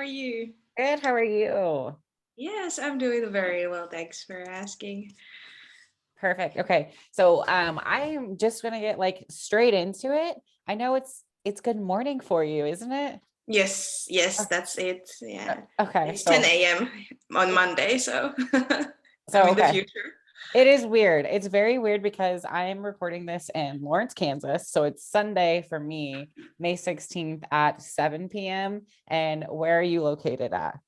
are you? Good. How are you? Yes, I'm doing very well. Thanks for asking. Perfect. Okay. So I'm just gonna get like straight into it. I know it's good morning for you, isn't it? Yes, yes, Uh, that's it. Yeah. Okay. It's 10 So a.m. on Monday, so I'm so in the okay. future. It is weird. It's very weird because I'm recording this in Lawrence, Kansas. So it's Sunday for me, May 16th at 7 p.m. And where are you located at?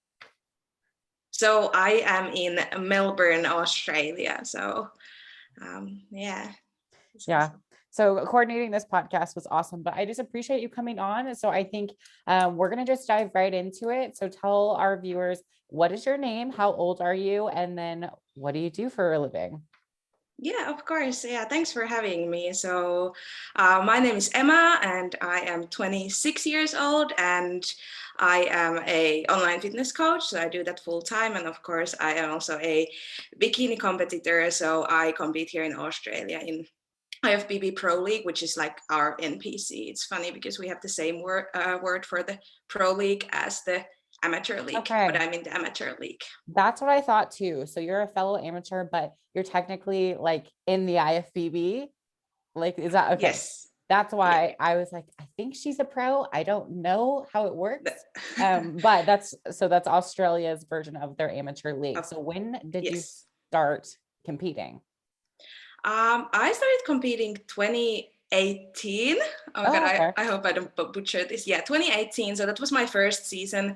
So I am in Melbourne, Australia. So yeah, it's Yeah. awesome. So coordinating this podcast was awesome, but I just appreciate you coming on. So I think we're going to just dive right into it. So tell our viewers, what is your name? How old are you? And then what do you do for a living? Yeah, of course. Yeah, thanks for having me. So, my name is Emma, and I am 26 years old, and I am a online fitness coach. So I do that full time, and of course, I am also a bikini competitor. So I compete here in Australia in IFBB Pro League, which is like our NPC. It's funny because we have the same word for the Pro League as the amateur league, but Okay. I'm in the amateur league. That's what I thought too. So you're a fellow amateur, but you're technically like in the IFBB. Like, is that okay? Yes. That's Yeah. why I was like, I think she's a pro. I don't know how it That- works. But that's Australia's version of their amateur league. of, So when did you yes. start competing? I started competing 2018. Oh my God, Oh, I, okay. I hope I don't butcher this. Yeah, 2018. So that was my first season.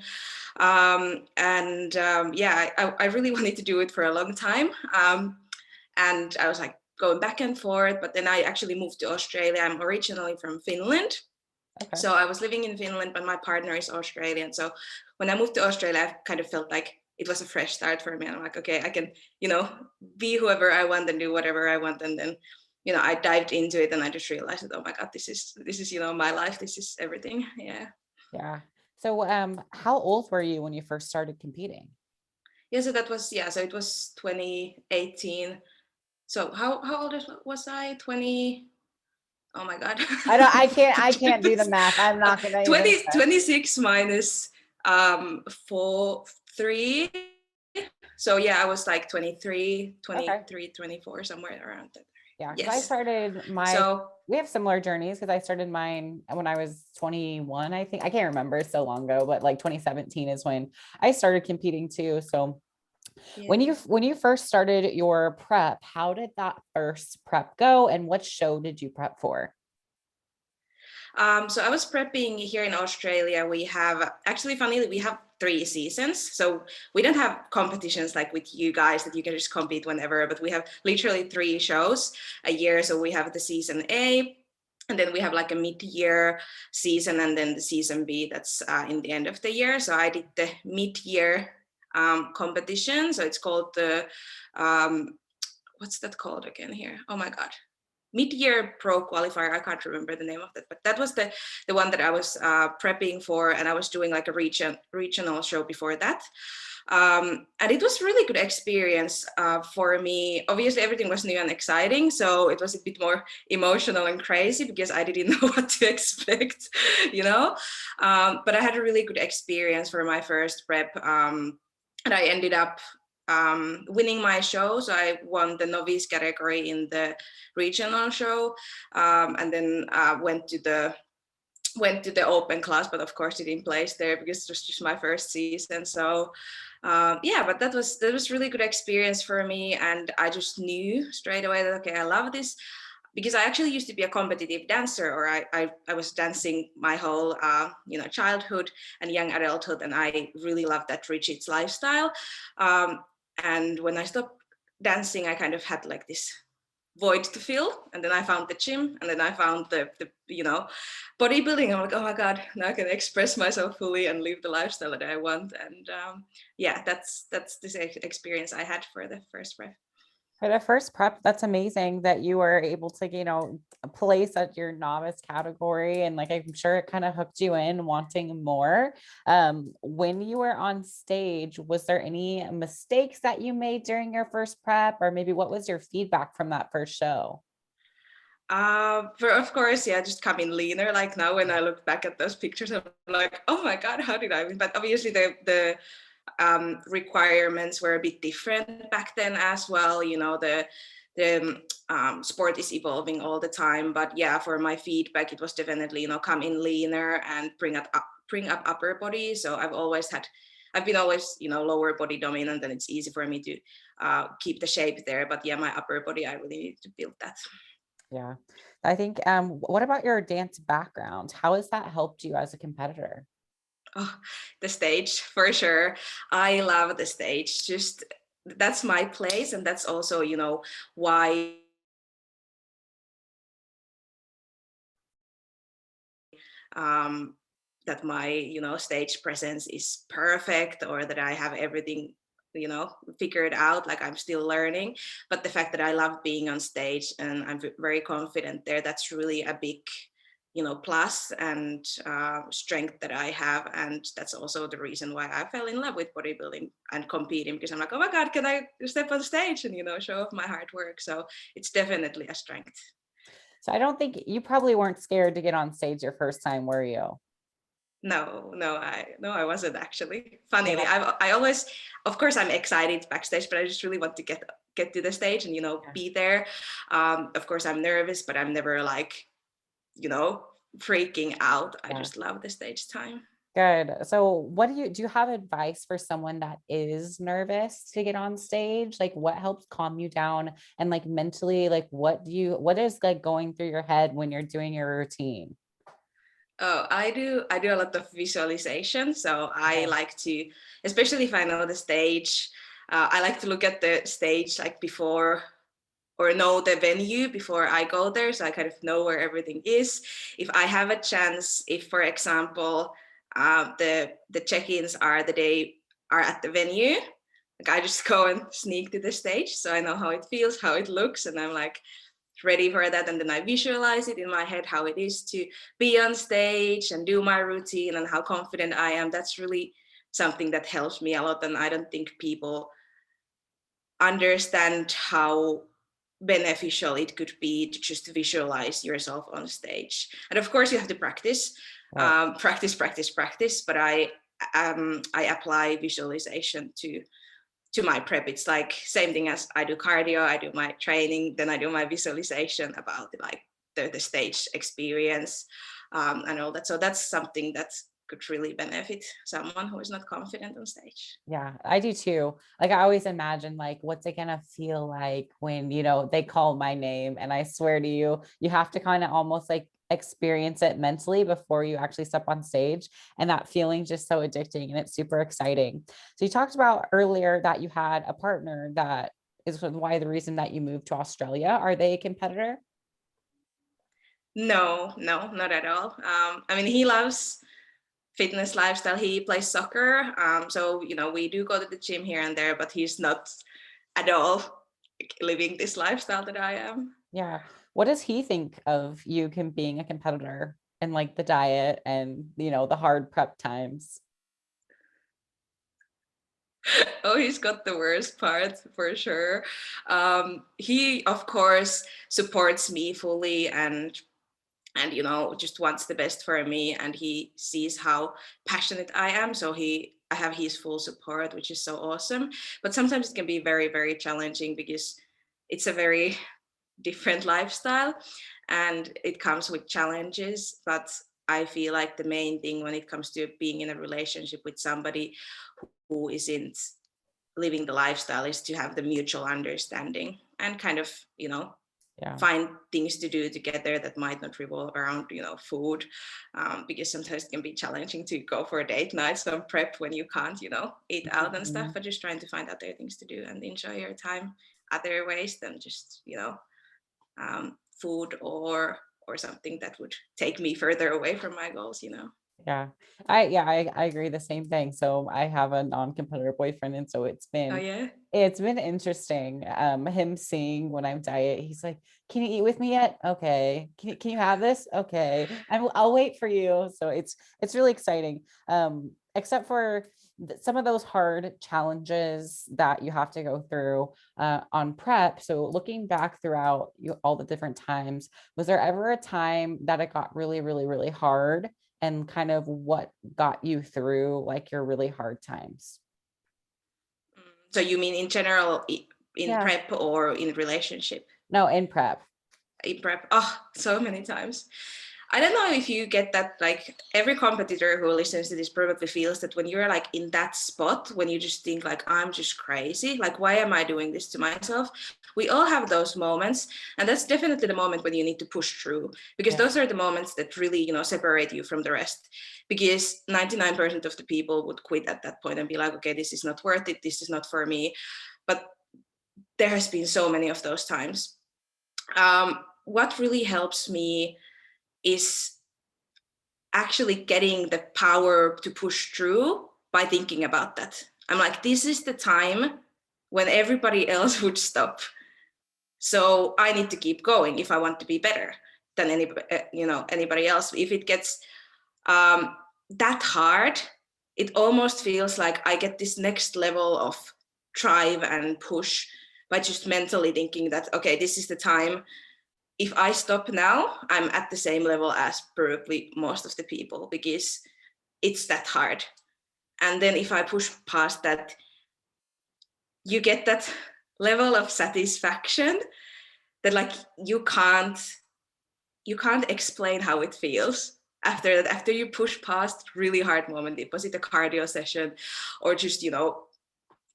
Yeah, I really wanted to do it for a long time. And I was like going back and forth, but then I actually moved to Australia. I'm originally from Finland. Okay. So I was living in Finland, but my partner is Australian. So when I moved to Australia, I kind of felt like it was a fresh start for me. And I'm like, okay, I can, be whoever I want and do whatever I want. And then, I dived into it and I just realized that, oh my God, this is, my life. This is everything. Yeah. Yeah. So how old were you when you first started competing? Yeah. So that was, yeah. So it was 2018. So how old was I? 20. Oh my God. I can't do the math. I'm not gonna even 20, 26 minus 3. So yeah, I was like 23, okay. 23, 24, somewhere around that. Yeah, because I Yes. started So we have similar journeys because I started mine when I was 21, I think. I can't remember, it's so long ago, but like 2017 is when I started competing too. So when yeah. you first started your prep, how did that first prep go and what show did you prep for? So I was prepping here in Australia. We have actually, funnily, we have 3 seasons. So we don't have competitions like with you guys that you can just compete whenever, but we have literally 3 shows a year. So we have the season A, and then we have like a mid-year season, and then the season B that's in the end of the year. So I did the mid-year competition. So it's called the what's that called again here? Oh my God, mid-year pro qualifier. I can't remember the name of that, but that was the one that I was prepping for, and I was doing like a regional show before that. And it was really good experience for me. Obviously, everything was new and exciting, so it was a bit more emotional and crazy because I didn't know what to expect, you know. But I had a really good experience for my first prep, and I ended up winning my show. So I won the novice category in the regional show, and then went to the open class, but of course didn't place there because it was just my first season. So yeah, but that was really good experience for me, and I just knew straight away that okay, I love this because I actually used to be a competitive dancer, or I was dancing my whole childhood and young adulthood, and I really loved that rigid lifestyle. Um, and when I stopped dancing, I kind of had like this void to fill, and then I found the gym, and then I found the bodybuilding. I'm like, oh my God, now I can express myself fully and live the lifestyle that I want. And yeah, that's this experience I had for the first ref. For the first prep, that's amazing that you were able to, place at your novice category. And like, I'm sure it kind of hooked you in wanting more. When you were on stage, was there any mistakes that you made during your first prep? Or maybe what was your feedback from that first show? Of course, yeah, just coming leaner. Like now, when I look back at those pictures, I'm like, oh my god, how did I win? But obviously, the requirements were a bit different back then as well. You know, the sport is evolving all the time. But yeah, for my feedback, it was definitely, you know, come in leaner and bring up upper body. So I've been always, you know, lower body dominant, and it's easy for me to keep the shape there. But yeah, my upper body, I really need to build that. Yeah. I think, what about your dance background? How has that helped you as a competitor? Oh, the stage for sure. I love the stage. Just that's my place, and that's also, you know, why um, that my, you know, stage presence is perfect, or that I have everything, you know, figured out. Like I'm still learning, but the fact that I love being on stage and I'm very confident there, that's really a big, you know, plus and strength that I have. And that's also the reason why I fell in love with bodybuilding and competing, because I'm like, oh my god, can I step on stage and, you know, show off my hard work? So it's definitely a strength. So I don't think you probably weren't scared to get on stage your first time, were you? No, I wasn't actually. Funnily, Yeah. I always, of course, I'm excited backstage, but I just really want to get to the stage and, you know, Yeah. be there. Of course, I'm nervous, but I'm never like, you know, freaking out. I Yeah. just love the stage time. Good. So what do you have advice for someone that is nervous to get on stage? Like what helps calm you down and like mentally, like what is like going through your head when you're doing your routine? Oh, I do a lot of visualization. So I Okay. like to, especially if I know the stage, I like to look at the stage like before, or know the venue before I go there, so I kind of know where everything is. If I have a chance, if for example the check-ins are the day are at the venue, like I just go and sneak to the stage, so I know how it feels, how it looks, and I'm like ready for that. And then I visualize it in my head how it is to be on stage and do my routine and how confident I am. That's really something that helps me a lot, and I don't think people understand how beneficial it could be to just visualize yourself on stage. And of course, you have to practice, Right. practice. But I apply visualization to my prep. It's like same thing as I do cardio, I do my training, then I do my visualization about like the stage experience and all that. So that's something that could really benefit someone who is not confident on stage. Yeah, I do too. Like I always imagine like what's it gonna feel like when, they call my name, and I swear to you, you have to kind of almost like experience it mentally before you actually step on stage. And that feeling just so addicting and it's super exciting. So you talked about earlier that you had a partner that is why the reason that you moved to Australia. Are they a competitor? No, not at all. I mean, he loves fitness lifestyle. He plays soccer. So, you know, we do go to the gym here and there, but he's not at all living this lifestyle that I am. Yeah. What does he think of you being a competitor and like the diet and, the hard prep times? Oh, he's got the worst part for sure. He, of course, supports me fully, and you know, just wants the best for me, and he sees how passionate I am, so I have his full support, which is so awesome. But sometimes it can be very, very challenging because it's a very different lifestyle and it comes with challenges. But I feel like the main thing when it comes to being in a relationship with somebody who isn't living the lifestyle is to have the mutual understanding and kind of, you know, Yeah. find things to do together that might not revolve around, you know, food, because sometimes it can be challenging to go for a date night, some prep when you can't, you know, eat out and stuff. Mhm. But just trying to find other things to do and enjoy your time other ways than just, you know, food or something that would take me further away from my goals, you know. Yeah. I agree the same thing. So I have a non-competitive boyfriend, and so Oh yeah. it's been interesting. Him seeing when I'm diet, he's like, "Can you eat with me yet? Okay. Can you have this? Okay. I'll wait for you." So it's really exciting. except for some of those hard challenges that you have to go through on prep. So looking back throughout all the different times, was there ever a time that it got really, really, really hard, and kind of what got you through like your really hard times? So you mean in general in Yeah. prep or in relationship? No, in prep. In prep, oh, so many times. I don't know if you get that, like every competitor who listens to this probably feels that when you're like in that spot, when you just think like, I'm just crazy, like, why am I doing this to myself? We all have those moments. And that's definitely the moment when you need to push through, because Yeah. those are the moments that really, separate you from the rest. Because 99% of the people would quit at that point and be like, okay, this is not worth it. This is not for me. But there has been so many of those times. What really helps me is actually getting the power to push through by thinking about that. I'm like, this is the time when everybody else would stop. So I need to keep going if I want to be better than anybody else. If it gets that hard, it almost feels like I get this next level of drive and push by just mentally thinking that, okay, this is the time. If I stop now, I'm at the same level as probably most of the people, because it's that hard. And then if I push past that, you get that level of satisfaction that like you can't explain how it feels after that. After you push past really hard moment, was it a cardio session or just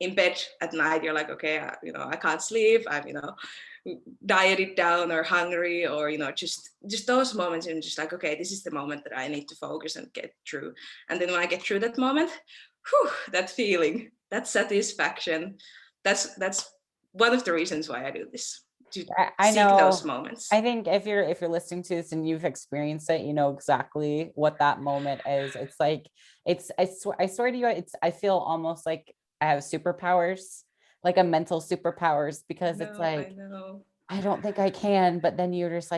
in bed at night, you're like, okay, I can't sleep, I'm dieted down or hungry, or just those moments, and just like, okay, this is the moment that I need to focus and get through. And then when I get through that moment, that feeling, that satisfaction, that's one of the reasons why I do this, to I seek those know. moments. I think if you're listening to this and you've experienced it, you know exactly what that moment is. It's like, I swear to you, I feel almost like I have superpowers, like a mental superpowers, because it's I like, know. I don't think I can, but then you're just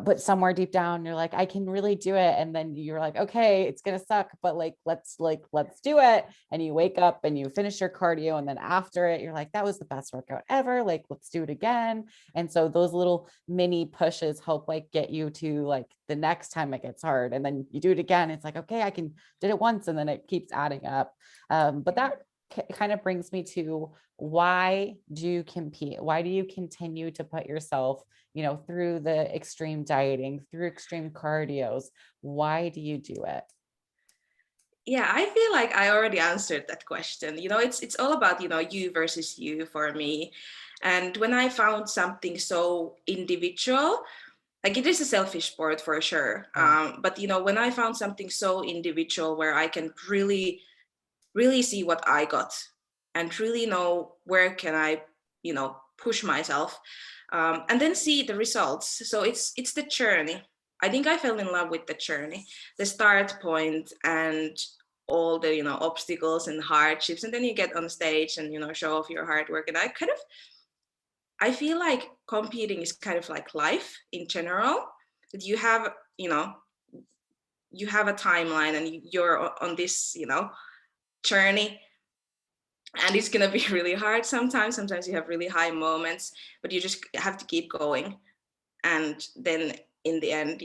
but somewhere deep down, you're like, I can really do it. And then you're like, okay, it's going to suck, but let's do it. And you wake up and you finish your cardio. And then after it, you're like, that was the best workout ever. Like, let's do it again. And so those little mini pushes help like get you to like the next time it gets hard. And then you do it again. It's like, okay, did it once. And then it keeps adding up. But that kind of brings me to, why do you compete? Why do you continue to put yourself, through the extreme dieting, through extreme cardios? Why do you do it? Yeah, I feel like I already answered that question. It's all about, you versus you for me. And when I found something so individual, like it is a selfish sport for sure. But when I found something so individual where I can really, really see what I got and really know where can I, push myself, and then see the results. So it's the journey. I think I fell in love with the journey, the start point, and all the obstacles and hardships, and then you get on stage and show off your hard work. And I feel like competing is kind of like life in general, that you have you have a timeline and you're on this journey, and it's going to be really hard sometimes you have really high moments, but you just have to keep going. And then in the end,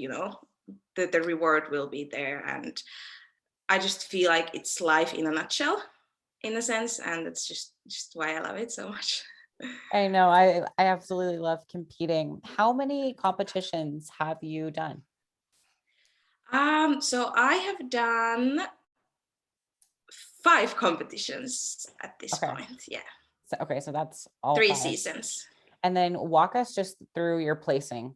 the reward will be there. And I just feel like it's life in a nutshell, in a sense, and that's just why I love it so much. I know, I absolutely love competing. How many competitions have you done? So I have done 5 competitions at this Okay. point. Yeah. So that's all 3 5. seasons. And then walk us just through your placing.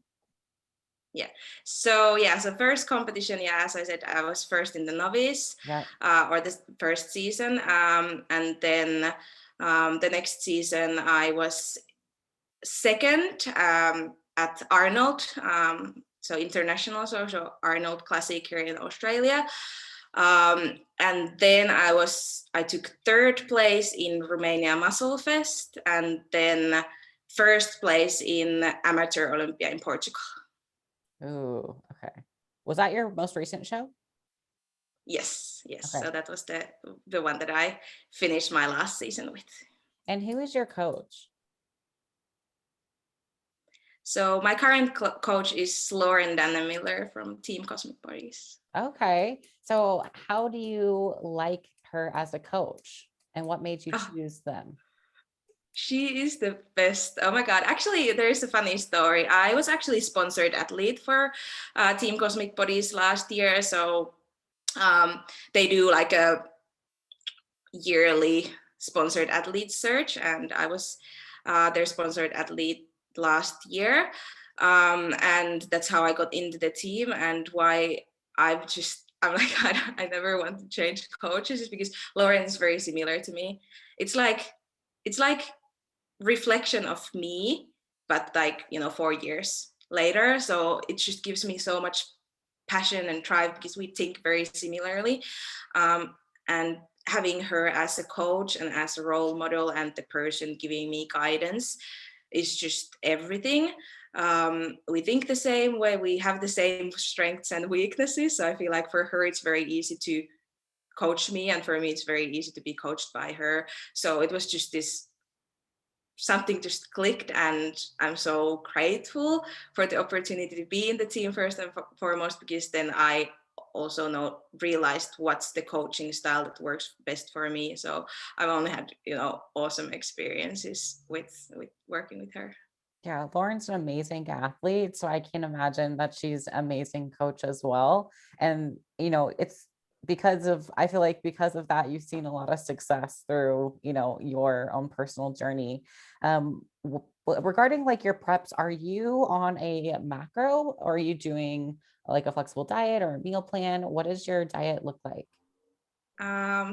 Yeah. So first competition, as I said, I was first in the novice, Yeah. or the first season, and then the next season I was second at Arnold, so international, so Arnold Classic here in Australia. And then I took third place in Romania Muscle Fest, and then first place in Amateur Olympia in Portugal. Ooh, okay. Was that your most recent show? Yes, yes. Okay. So that was the one that I finished my last season with. And who is your coach? So my current coach is Lauren Miller from Team Cosmic Bodies. Okay. So how do you like her as a coach, and what made you Oh, choose them? she is the best. Oh my God. Actually, there's a funny story. I was actually sponsored athlete for Team Cosmic Bodies last year. So they do like a yearly sponsored athlete search, and I was their sponsored athlete last year. And that's how I got into the team, and why I'm like, I never want to change coaches is because Lauren is very similar to me. It's like reflection of me, but like, 4 years later. So it just gives me so much passion and drive because we think very similarly. And having her as a coach and as a role model and the person giving me guidance is just everything. We think the same way, we have the same strengths and weaknesses. So I feel like for her, it's very easy to coach me, and for me, it's very easy to be coached by her. So it was just this something just clicked, and I'm so grateful for the opportunity to be in the team first and foremost, because then I also realized what's the coaching style that works best for me. So I've only had awesome experiences with working with her. Yeah, Lauren's an amazing athlete, so I can imagine that she's an amazing coach as well. And it's I feel like because of that, you've seen a lot of success through, your own personal journey. Regarding like your preps, are you on a macro, or are you doing like a flexible diet or a meal plan? What does your diet look like?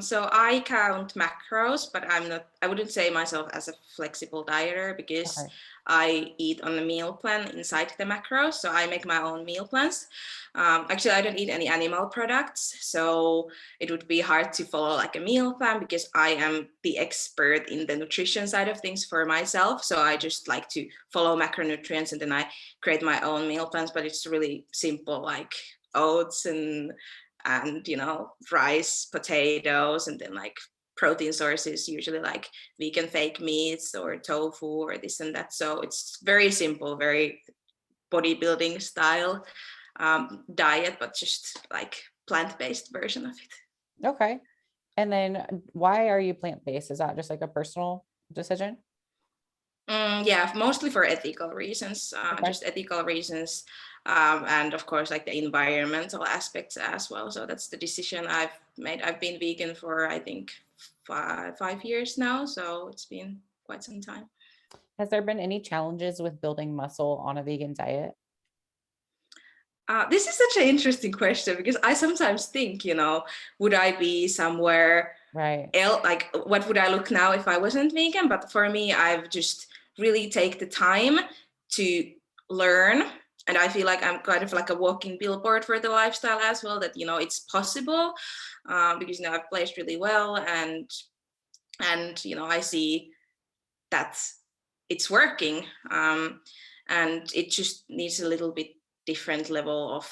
So I count macros, but I wouldn't say myself as a flexible dieter because Okay. I eat on a meal plan inside the macros. So I make my own meal plans. Actually, I don't eat any animal products. So it would be hard to follow like a meal plan because I am the expert in the nutrition side of things for myself. So I just like to follow macronutrients, and then I create my own meal plans, but it's really simple, like oats and rice, potatoes, and then like protein sources, usually like vegan fake meats or tofu or this and that. So it's very simple, very bodybuilding style diet, but just like plant-based version of it. Okay. And then why are you plant-based? Is that just like a personal decision? Yeah, mostly for ethical reasons, Okay. just ethical reasons, and of course, like the environmental aspects as well. So that's the decision I've made. I've been vegan for I think 5 years now, so it's been quite some time. Has there been any challenges with building muscle on a vegan diet? This is such an interesting question because I sometimes think, would I be somewhere Right. else? Like, what would I look now if I wasn't vegan? But for me, I've just really take the time to learn. And I feel like I'm kind of like a walking billboard for the lifestyle as well, that, it's possible because, I've placed really well, and I see that it's working. And it just needs a little bit different level of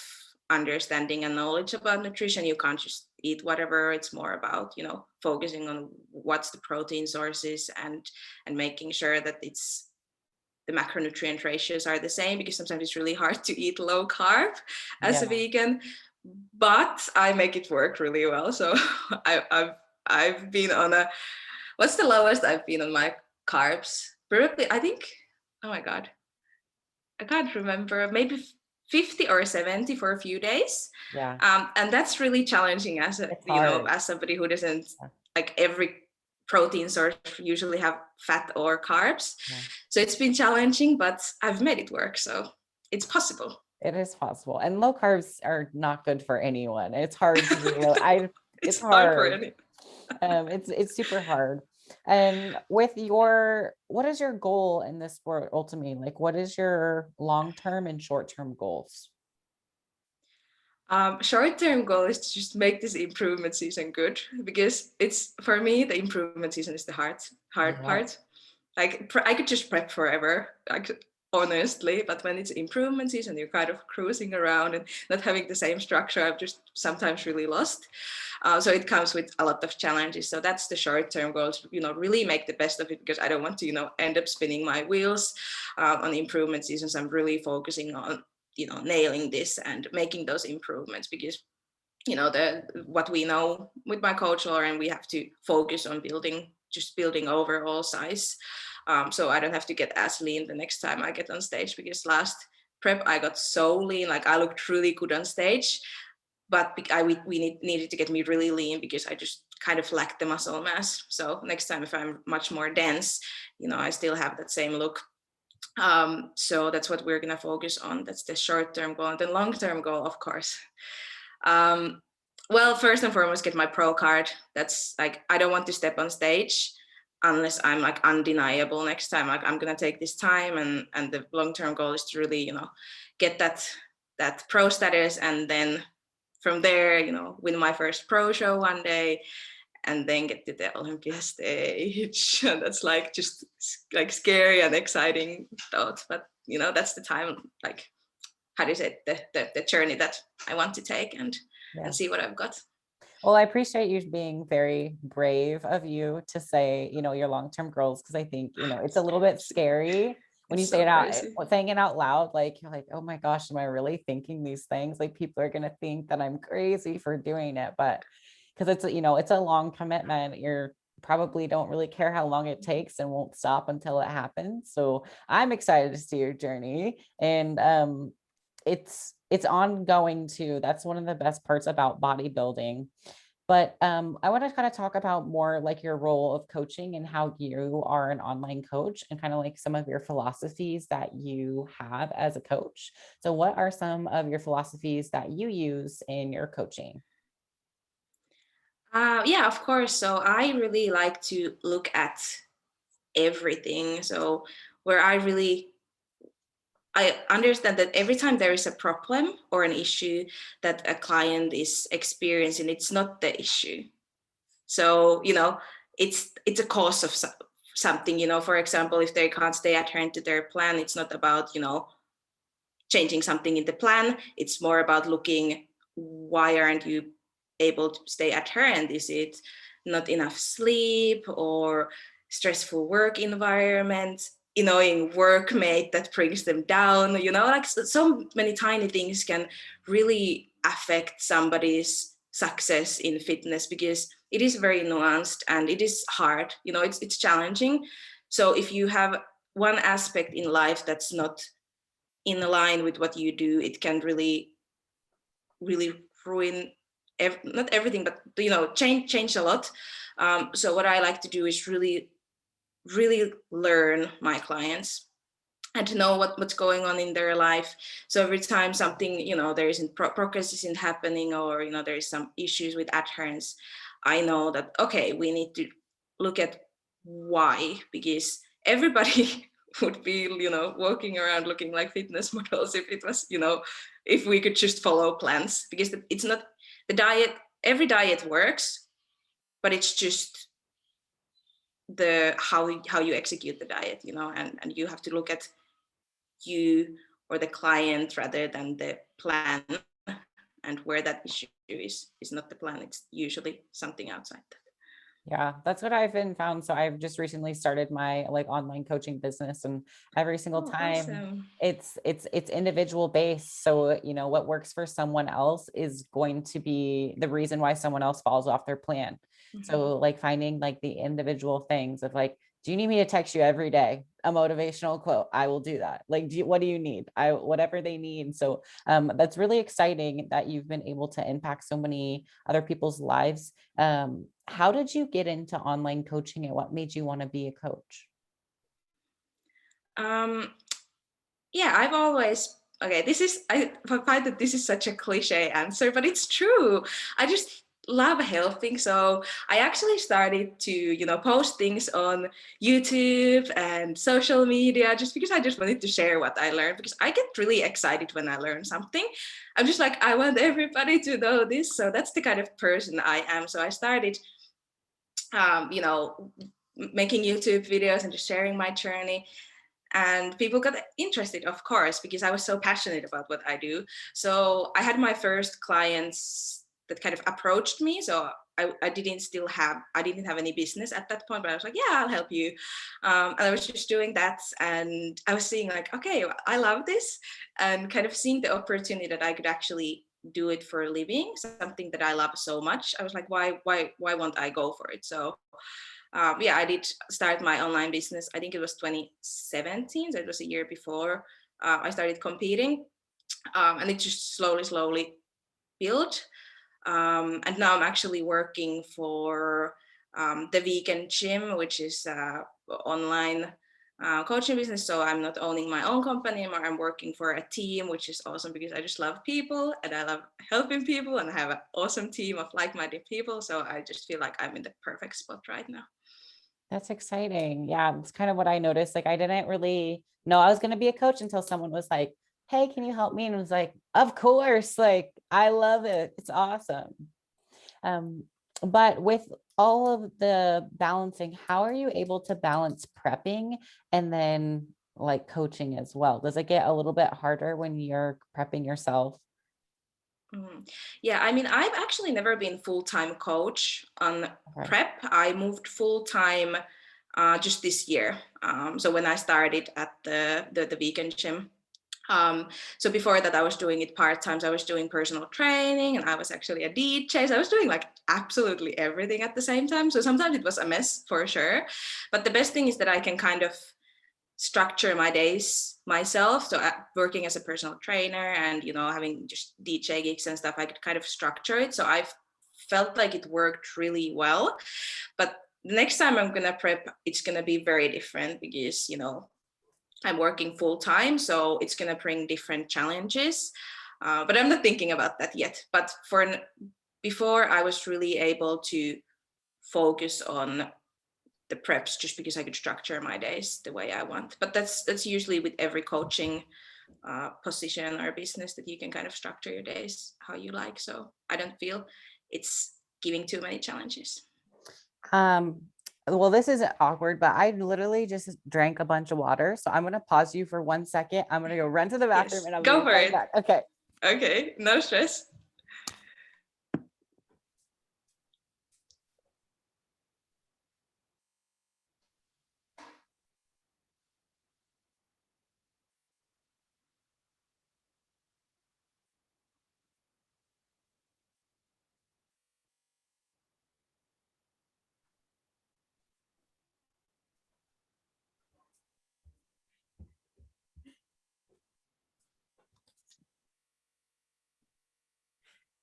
understanding and knowledge about nutrition. You can't just eat whatever. It's more about focusing on what's the protein sources, and making sure that it's the macronutrient ratios are the same, because sometimes it's really hard to eat low carb as a Yeah. vegan, but I make it work really well. So I've been on a, what's the lowest I've been on my carbs? Probably, I think, oh my God, I can't remember, maybe 50 or 70 for a few days. Yeah. And that's really challenging It's hard. as somebody who doesn't, Yeah. like, every protein source usually have fat or carbs. Yeah. So it's been challenging, but I've made it work. So it's possible. It is possible. And low carbs are not good for anyone. It's hard to do. It's It's hard for hard. any. It's super hard. And what is your goal in this sport ultimately? Like, what is your long-term and short-term goals? Short-term goal is to just make this improvement season good, because it's, for me, the improvement season is the hard Yeah. part. Like, I could just prep forever. honestly, but when it's improvement season, you're kind of cruising around and not having the same structure. I'm just sometimes really lost. So it comes with a lot of challenges. So that's the short-term goals, really make the best of it, because I don't want to, end up spinning my wheels on improvement seasons. I'm really focusing on, nailing this and making those improvements, because what we know with my coach Lauren, we have to focus on building overall size. So I don't have to get as lean the next time I get on stage, because last prep I got so lean, like I looked really good on stage, but we needed to get me really lean because I just kind of lacked the muscle mass. So next time, if I'm much more dense, I still have that same look. So that's what we're gonna focus on. That's the short-term goal. And the long-term goal, of course, well, first and foremost, get my pro card. That's like, I don't want to step on stage unless I'm like undeniable next time. Like I'm gonna take this time, and the long-term goal is to really, get that pro status, and then from there, win my first pro show one day, and then get to the Olympia stage. And that's like just like scary and exciting thoughts, but that's the time, like, how do you say it, the journey that I want to take, and see what I've got. Well, I appreciate you being very brave of you to say, your long-term goals, because I think, it's a little bit scary when you say it out, saying it out loud, like you're like, oh my gosh, am I really thinking these things? Like people are going to think that I'm crazy for doing it, but because it's, it's a long commitment. You're probably don't really care how long it takes and won't stop until it happens. So I'm excited to see your journey, and it's ongoing too. That's one of the best parts about bodybuilding. But I want to kind of talk about more like your role of coaching and how you are an online coach, and kind of like some of your philosophies that you have as a coach. So what are some of your philosophies that you use in your coaching? Yeah, of course. So I really like to look at everything. So where I understand that every time there is a problem or an issue that a client is experiencing, it's not the issue. So, it's a cause of something, for example, if they can't stay adherent to their plan, it's not about, changing something in the plan. It's more about looking, why aren't you able to stay adherent? Is it not enough sleep, or stressful work environment, annoying workmate that brings them down? Like so many tiny things can really affect somebody's success in fitness, because it is very nuanced and it is hard. It's challenging. So if you have one aspect in life that's not in line with what you do, it can really ruin not everything, but change a lot. So what I like to do is really learn my clients and to know what's going on in their life. So every time something, there isn't progress isn't happening, or there is some issues with adherence, I know that, okay, we need to look at why, because everybody would be, walking around looking like fitness models if it was, if we could just follow plans, because it's not the diet. Every diet works, but it's just the how you execute the diet, and you have to look at you or the client rather than the plan, and where that issue is not the plan, it's usually something outside that. Yeah, that's what I've been found. So I've just recently started my like online coaching business, and every single time Awesome. it's individual based. So, what works for someone else is going to be the reason why someone else falls off their plan. Mm-hmm. So like finding like the individual things of like, do you need me to text you every day a motivational quote? I will do that. Like, what do you need? Whatever they need. So that's really exciting that you've been able to impact so many other people's lives. How did you get into online coaching, and what made you want to be a coach? Yeah, I've always, okay, I find that this is such a cliche answer, but it's true. I just love helping. So I actually started to, post things on YouTube and social media, just because I just wanted to share what I learned, because I get really excited when I learn something. I'm just like, I want everybody to know this. So that's the kind of person I am. So I started, making YouTube videos and just sharing my journey. And people got interested, of course, because I was so passionate about what I do. So I had my first clients that kind of approached me. So I didn't have any business at that point, but I was like, yeah, I'll help you. And I was just doing that. And I was seeing like, okay, I love this, and kind of seeing the opportunity that I could actually do it for a living, something that I love so much. I was like, why won't I go for it? So yeah, I did start my online business. I think it was 2017, so it was a year before I started competing, and it just slowly built. And now I'm actually working for the Vegan Gym, which is online coaching business. So I'm not owning my own company anymore. I'm working for a team, which is awesome because I just love people and I love helping people, and I have an awesome team of like-minded people. So I just feel like I'm in the perfect spot right now. That's exciting. Yeah, it's kind of what I noticed. Like I didn't really know I was going to be a coach until someone was like, "Hey, can you help me?" And I was like, "Of course." Like I love it. It's awesome. Um, but with all of the balancing, how are you able to balance prepping and then like coaching as well? Does it get a little bit harder when you're prepping yourself? Yeah, I mean, I've actually never been full-time coach on Okay. prep. I moved full-time just this year. So when I started at the vegan gym. So before that, I was doing it part-time. So I was doing personal training, and I was actually a DJ. So I was doing like absolutely everything at the same time. So sometimes it was a mess for sure. But the best thing is that I can kind of structure my days myself. So working as a personal trainer and having just DJ gigs and stuff, I could kind of structure it. So I've felt like it worked really well. But next time I'm gonna prep, it's gonna be very different because I'm working full time, so it's gonna bring different challenges. But I'm not thinking about that yet. But before, I was really able to focus on the preps just because I could structure my days the way I want. But that's usually with every coaching position or business, that you can kind of structure your days how you like. So I don't feel it's giving too many challenges. Um, well, this is awkward, but I literally just drank a bunch of water. So I'm going to pause you for 1 second. I'm going to go run to the bathroom Yes, and I'll be go for right it. back. Okay. Okay, no stress.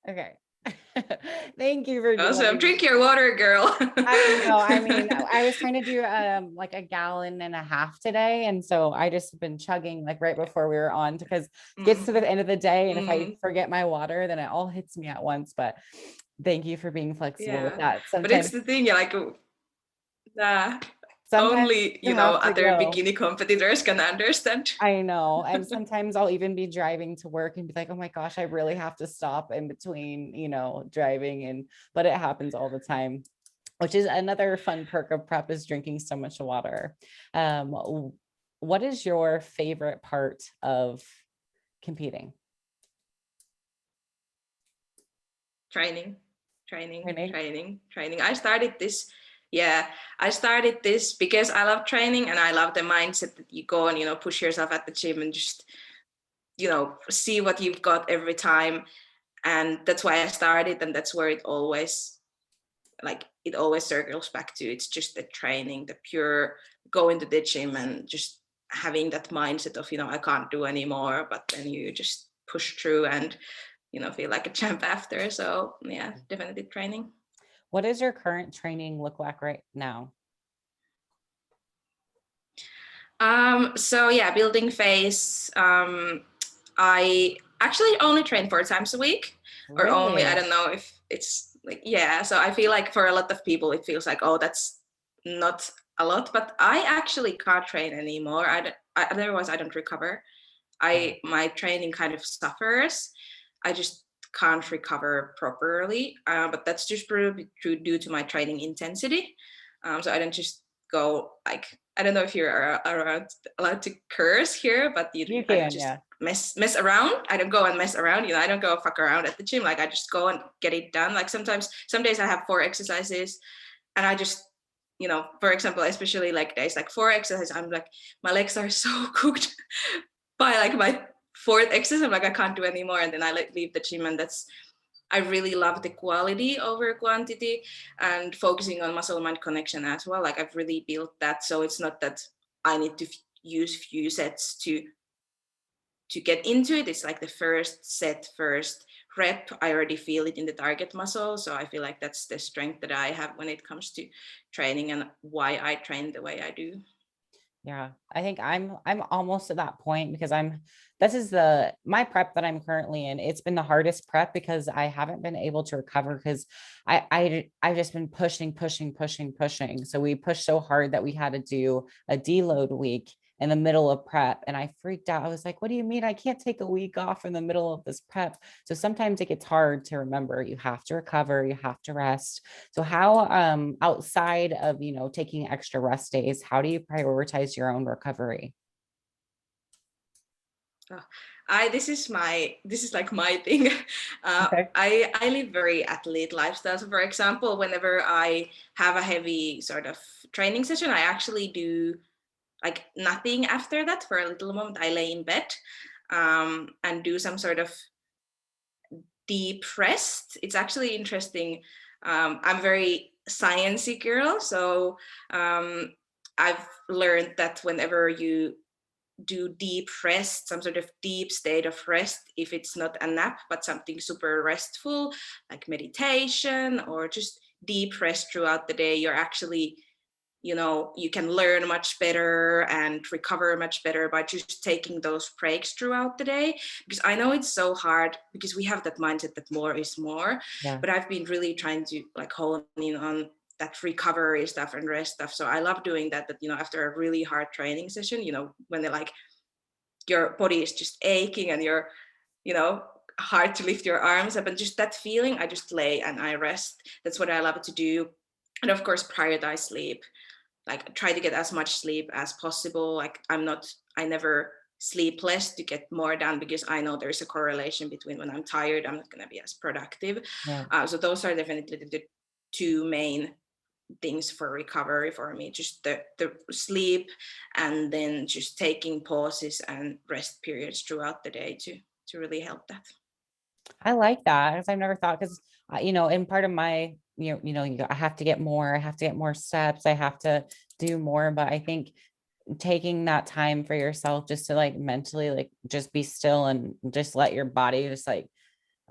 Okay. Thank you for Awesome. letting me. Drink your water, girl. I know. I mean, I was trying to do like a gallon and a half today. And so I just been chugging like right before we were on, because it gets to the end of the day. And if I forget my water, then it all hits me at once. But thank you for being flexible with Yeah, that. but it's the thing, yeah, like Sometimes only you have to other go. bikini competitors can understand. I know. And sometimes I'll even be driving to work and be like, oh my gosh, I really have to stop in between, driving. But it happens all the time, which is another fun perk of prep, is drinking so much water. What is your favorite part of competing? Training, training, Training? training, training. I started this because I love training, and I love the mindset that you go and push yourself at the gym and just see what you've got every time. And that's why I started, and that's where it always circles back to. It's just the training, the pure going to the gym and just having that mindset of I can't do anymore, but then you just push through and feel like a champ after. So yeah, definitely training. What does your current training look like right now? So yeah, building phase. I actually only train 4 times a week, or only, I Really? don't know if it's like, yeah. So I feel like for a lot of people, it feels like, oh, that's not a lot, but I actually can't train anymore. Otherwise I don't recover. My training kind of suffers. I just can't recover properly, but that's just probably due to my training intensity. So I don't just go like, I don't know if you're allowed to curse here, but You I don't can, just yeah. mess around. I don't go and mess around, I don't go fuck around at the gym. Like I just go and get it done. Like some days I have 4 exercises and I just, for example, especially like days like 4 exercises, I'm like, my legs are so cooked by like my 4th exercise. I'm like, I can't do anymore. And then I like leave the gym, and I really love the quality over quantity and focusing on muscle mind connection as well. Like I've really built that. So it's not that I need to use few sets to get into it. It's like the first set, first rep, I already feel it in the target muscle. So I feel like that's the strength that I have when it comes to training and why I train the way I do. Yeah, I think I'm almost at that point because this is my prep that I'm currently in. It's been the hardest prep because I haven't been able to recover because I've just been pushing. So we pushed so hard that we had to do a deload week in the middle of prep, and I freaked out. I was like, what do you mean I can't take a week off in the middle of this prep? So sometimes it gets hard to remember. You have to recover, you have to rest. So how, outside of, taking extra rest days, how do you prioritize your own recovery? This is like my thing. Okay. I live very athlete lifestyle. So for example, whenever I have a heavy sort of training session, I actually do like nothing after that for a little moment. I lay in bed and do some sort of deep rest. It's actually interesting. I'm very sciencey girl, so I've learned that whenever you do deep rest, some sort of deep state of rest, if it's not a nap but something super restful like meditation or just deep rest throughout the day, you're actually, you can learn much better and recover much better by just taking those breaks throughout the day. Because I know it's so hard because we have that mindset that more is more, Yeah. but I've been really trying to like hone in on that recovery stuff and rest stuff. So I love doing that after a really hard training session, when they're like your body is just aching and you're, hard to lift your arms up, and just that feeling, I just lay and I rest. That's what I love to do. And of course prioritize sleep, like try to get as much sleep as possible. Like I never sleep less to get more done, because I know there's a correlation between when I'm tired, I'm not going to be as productive. Yeah. So those are definitely the 2 main things for recovery for me, just the sleep, and then just taking pauses and rest periods throughout the day to really help that. I like that because I've never thought, because in part of my, I have to get more steps, I have to do more. But I think taking that time for yourself just to like mentally like just be still and just let your body just like,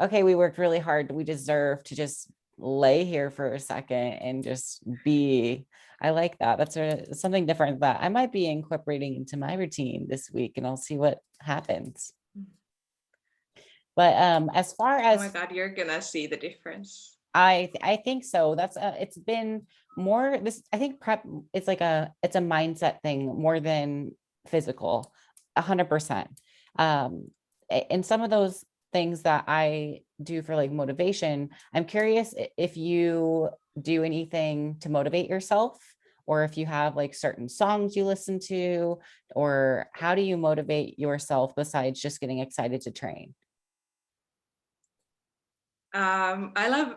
okay, we worked really hard, we deserve to just lay here for a second and just be. I like that. That's something different that I might be incorporating into my routine this week, and I'll see what happens. But as far Oh my as God, you're gonna see the difference. I think so. That's it's been more this, I think prep, it's it's a mindset thing more than physical, 100%. And some of those things that I do for like motivation, I'm curious if you do anything to motivate yourself, or if you have like certain songs you listen to, or how do you motivate yourself besides just getting excited to train? I love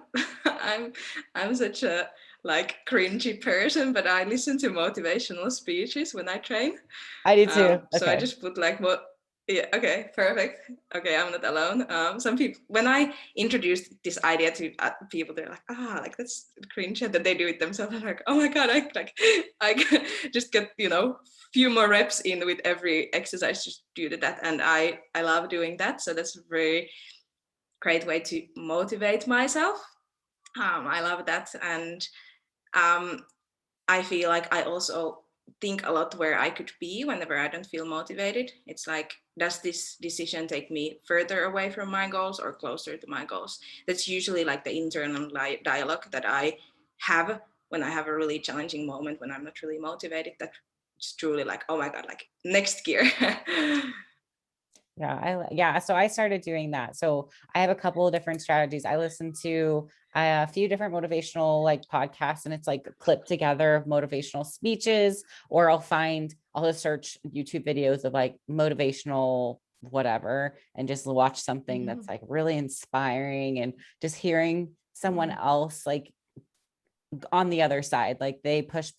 I'm such a like cringy person, but I listen to motivational speeches when I train. I do too. So I Okay. just put like what. Yeah, okay, perfect. Okay, I'm not alone. Some people, when I introduced this idea to people, they're like, like that's cringe, and then they do it themselves. I'm like, oh my God, I just get few more reps in with every exercise just due to that, and I love doing that. So that's a very great way to motivate myself. I love that, and um, I feel like I also think a lot where I could be whenever I don't feel motivated. It's like, does this decision take me further away from my goals or closer to my goals? That's usually like the internal dialogue that I have when I have a really challenging moment when I'm not really motivated. That's truly like, oh my God, like next gear. Yeah, so I started doing that. So I have a couple of different strategies. I listen to a few different motivational like podcasts, and it's like clipped together of motivational speeches, or I'll just search YouTube videos of like motivational whatever and just watch something that's Mhm. like really inspiring, and just hearing someone Mhm. else like on the other side, like they push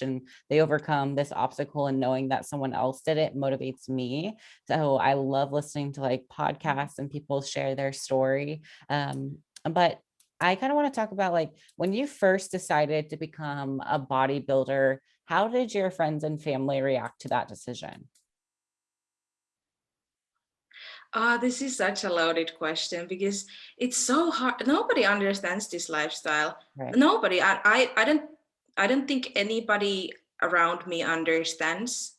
and they overcome this obstacle, and knowing that someone else did it motivates me. So I love listening to like Mhm. podcasts and people share their story. But I kind of want to talk about like when you first decided to become a bodybuilder, how did your friends and family react to that decision? This is such a loaded question because it's so hard. Nobody understands this lifestyle. Right. Nobody. I don't think anybody around me understands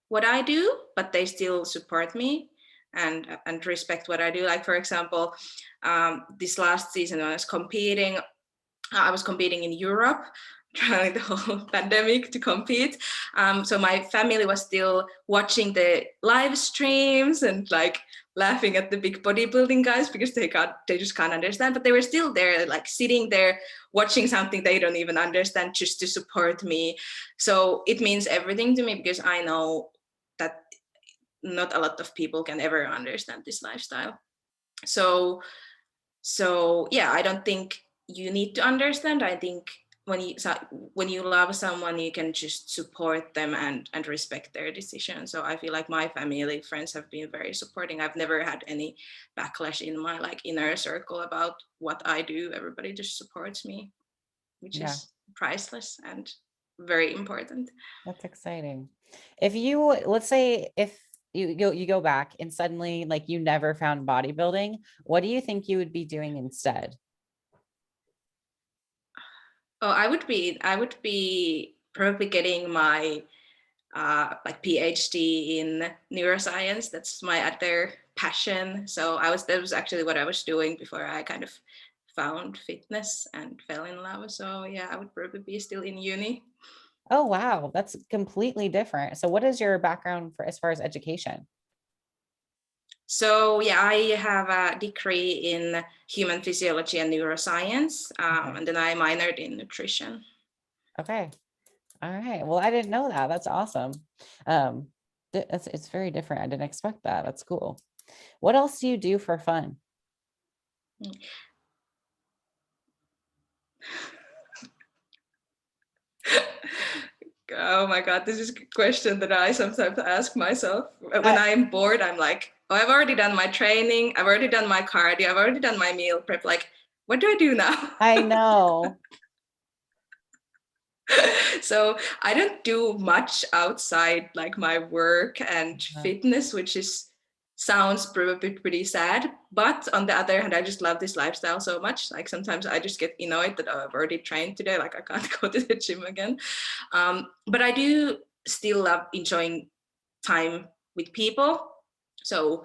what I do, but they still support me and respect what I do. Like for example, this last season when I was competing in Europe during the whole pandemic to compete. So my family was still watching the live streams and like laughing at the big bodybuilding guys because they just can't understand. But they were still there, like sitting there watching something they don't even understand just to support me. So it means everything to me because I know that not a lot of people can ever understand this lifestyle. So yeah, I don't think you need to understand. I think when you love someone, you can just support them and respect their decision. So I feel like my family, friends have been very supporting. I've never had any backlash in my like inner circle about what I do. Everybody just supports me, which Yeah, is priceless and very important. that's exciting. If you, let's say, if you go back and suddenly like you never found bodybuilding, what do you think you would be doing instead? Oh, I would be probably getting my like PhD in neuroscience. That's my other passion. So that was actually what I was doing before I kind of found fitness and fell in love. So yeah, I would probably be still in uni. Oh, wow. That's completely different. So what is your background for as far as education? So yeah, I have a degree in human physiology and neuroscience, Okay. and then I minored in nutrition. Okay. All right. Well, I didn't know that. That's awesome. Um, it's very different. I didn't expect that. That's cool. What else do you do for fun? Oh my God, this is a question that I sometimes ask myself. When I, I'm bored, I'm like, oh, I've already done my training, I've already done my cardio, I've already done my meal prep. Like, what do I do now? I know. So I don't do much outside like my work and Uh, fitness, which is sounds probably pretty sad. But on the other hand, I just love this lifestyle so much. Like sometimes I just get annoyed that, oh, I've already trained today, like I can't go to the gym again. But I do still love enjoying time with people. So,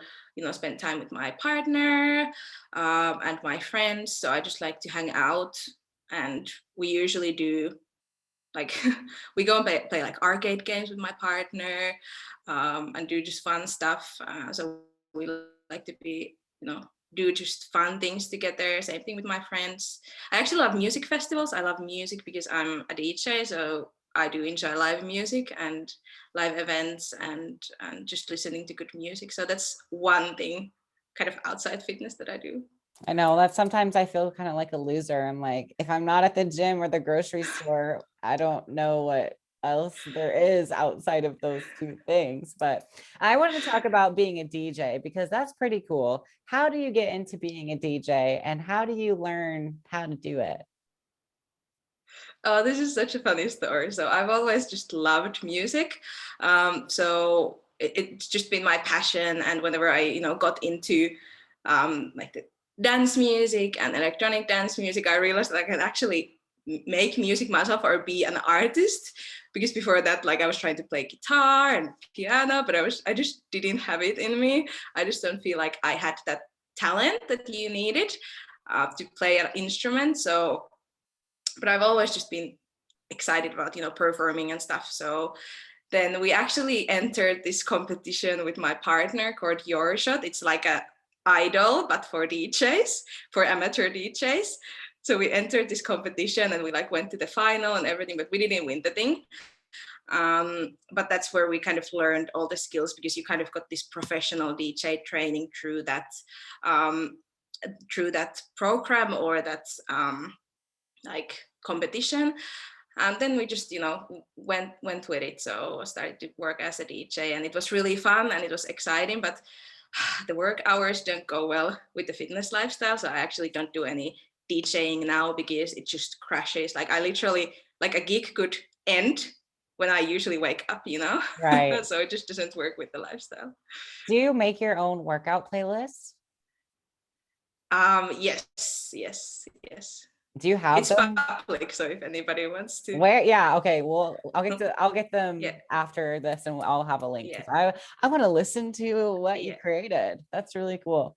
spend time with my partner and my friends. So I just like to hang out. And we usually do like we go and play like arcade games with my partner and do just fun stuff. So we like to be, do just fun things together. Same thing with my friends. I actually love music festivals. I love music because I'm a DJ, so I do enjoy live music and live events and just listening to good music. So that's one thing kind of outside fitness that I do. I know that sometimes I feel kind of like a loser. I'm like, if I'm not at the gym or the grocery store, I don't know what else there is outside of those two things. But I wanted to talk about being a DJ because that's pretty cool. How do you get into being a DJ, and how do you learn how to do it? Oh, this is such a funny story. So I've always just loved music. So it's just been my passion. And whenever I, got into like the dance music and electronic dance music, I realized that I could actually make music myself or be an artist. Because before that, like I was trying to play guitar and piano, but I just didn't have it in me. I just don't feel like I had that talent that you needed to play an instrument. So but I've always just been excited about performing and stuff. So then we actually entered this competition with my partner called Your Shot. It's like a idol but for DJs, for amateur DJs. So we entered this competition and we like went to the final and everything, but we didn't win the thing. But that's where we kind of learned all the skills, because you kind of got this professional DJ training through that program or that like competition. And then we just, went with it. So I started to work as a DJ, and it was really fun and it was exciting, but the work hours don't go well with the fitness lifestyle. So I actually don't do any DJing now because it just crashes. Like I literally, like a gig could end when I usually wake up, Right. So it just doesn't work with the lifestyle. Do you make your own workout playlists? Yes. Do you have It's them? public, so if anybody wants to. Where? Yeah. Okay. Well, I'll get them Yeah. after this, and I'll have a link, Yeah. because I want to listen to what you Yeah. created. That's really cool.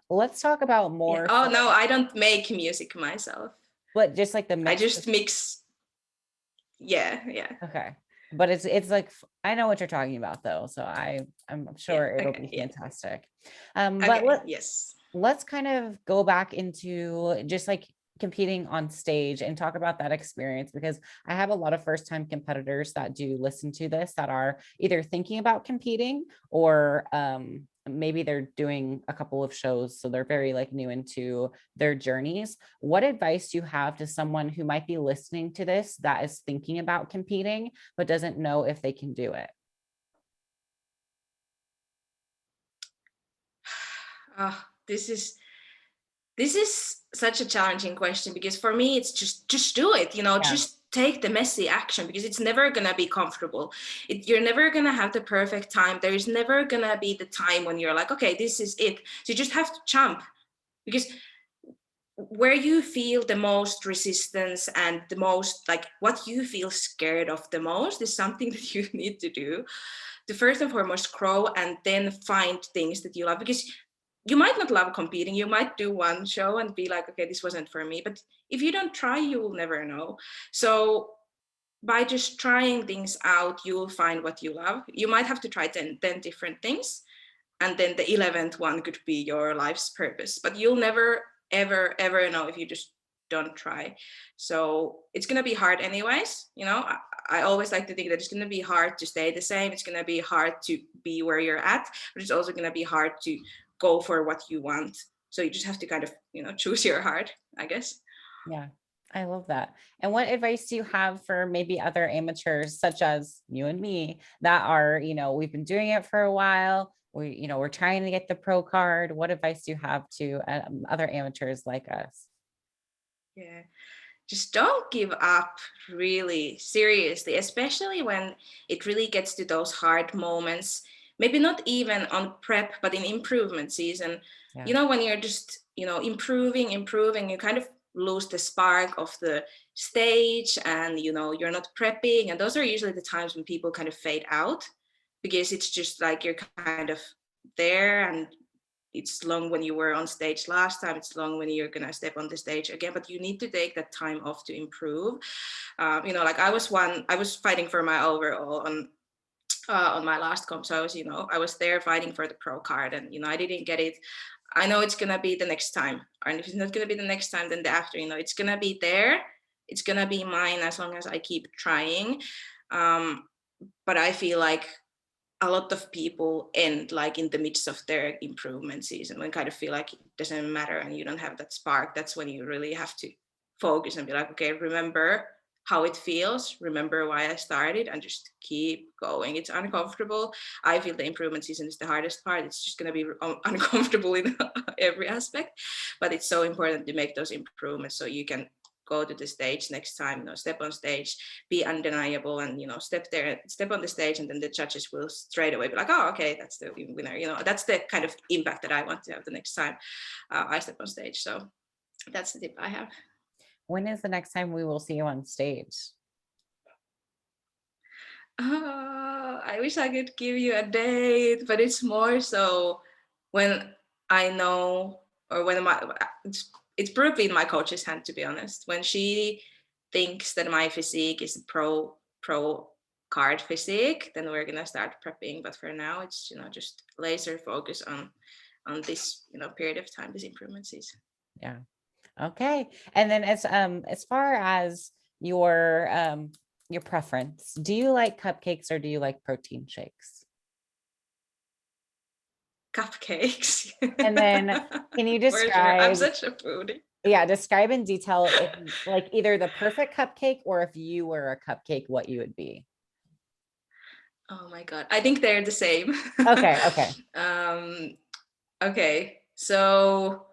Let's talk about Yeah. more. Oh no, I don't make music myself. But just like the I mix. just mix. Yeah. Okay. But it's like, I know what you're talking about though, so I'm sure it'll be Yeah. fantastic. Okay. But Yes. let's kind of go back into just like competing on stage and talk about that experience, because I have a lot of first time competitors that do listen to this that are either thinking about competing, or maybe they're doing a couple of shows, so they're very like new into their journeys. What advice do you have to someone who might be listening to this that is thinking about competing but doesn't know if they can do it? This is such a challenging question, because for me it's just do it, Yeah. just take the messy action, because it's never gonna be comfortable. You're never gonna have the perfect time. There is never gonna be the time when you're like, okay, this is it. So you just have to jump, because where you feel the most resistance and the most, like, what you feel scared of the most is something that you need to do to first and foremost grow, and then find things that you love. Because you might not love competing, you might do one show and be like, okay, this wasn't for me, but if you don't try, you will never know. So by just trying things out, you will find what you love. You might have to try 10 different things, and then the 11th one could be your life's purpose, but you'll never ever know if you just don't try. So it's going to be hard anyways. I always like to think that it's going to be hard to stay the same. It's going to be hard to be where you're at, but it's also going to be hard to go for what you want. So you just have to kind of, choose your heart, I guess. Yeah, I love that. And what advice do you have for maybe other amateurs, such as you and me, that are, we've been doing it for a while. We're trying to get the pro card. What advice do you have to other amateurs like us? Yeah, just don't give up, really, seriously, especially when it really gets to those hard moments. Maybe not even on prep, but in improvement season. Yeah. When you're just, improving, you kind of lose the spark of the stage, and you're not prepping, and those are usually the times when people kind of fade out, because it's just like you're kind of there, and it's long when you were on stage last time, it's long when you're gonna step on the stage again, but you need to take that time off to improve. Like I was fighting for my overall on my last comp, so I was there fighting for the pro card, and I didn't get it. I know it's gonna be the next time, and if it's not gonna be the next time, then the after, it's gonna be there, it's gonna be mine as long as I keep trying. But I feel like a lot of people end like in the midst of their improvement season, when kind of feel like it doesn't matter and you don't have that spark. That's when you really have to focus and be like, okay, remember how it feels, remember why I started, and just keep going. It's uncomfortable. I feel the improvement season is the hardest part. It's just going to be uncomfortable in every aspect, but it's so important to make those improvements so you can go to the stage next time, step on stage, be undeniable, and step there, step on the stage, and then the judges will straight away be like, oh, okay, that's the winner. That's the kind of impact that I want to have the next time I step on stage. So that's the tip I have. When is the next time we will see you on stage? I wish I could give you a date, but it's more so when I know, or when it's probably in my coach's hand, to be honest. When she thinks that my physique is pro card physique, then we're gonna start prepping. But for now, it's just laser focus on this period of time, this improvement season. Yeah. Okay. And then as far as your preference, do you like cupcakes or do you like protein shakes? Cupcakes. And then can you For sure. I'm describe, such a foodie. yeah, describe in detail if like either the perfect cupcake or if you were a cupcake, what you would be? Oh my God. I think they're the same. Okay, okay. um, okay. So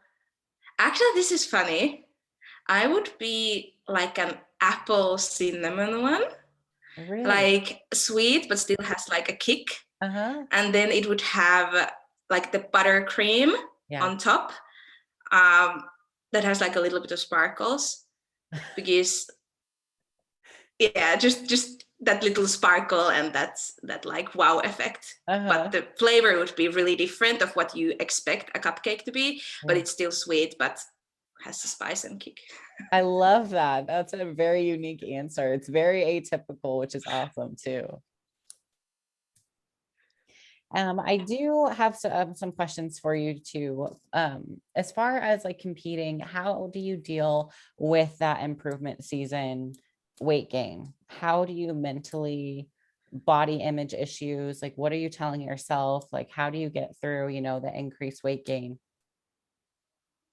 actually, this is funny. I would be like an apple cinnamon one, Really? like sweet, but still has like a kick. Uh-huh. And then it would have like the buttercream Yeah. on top, um, that has like a little bit of sparkles, because yeah, just that little sparkle, and that's that like wow effect. But Uh-huh. the flavor would be really different of what you expect a cupcake to be, but Yeah. it's still sweet, but has the spice and kick. I love that. That's a very unique answer. It's very atypical, which is awesome too. I do have some questions for you too. As far as like competing, how do you deal with that improvement season weight gain? How do you mentally body image issues? Like, what are you telling yourself? Like, how do you get through, the increased weight gain?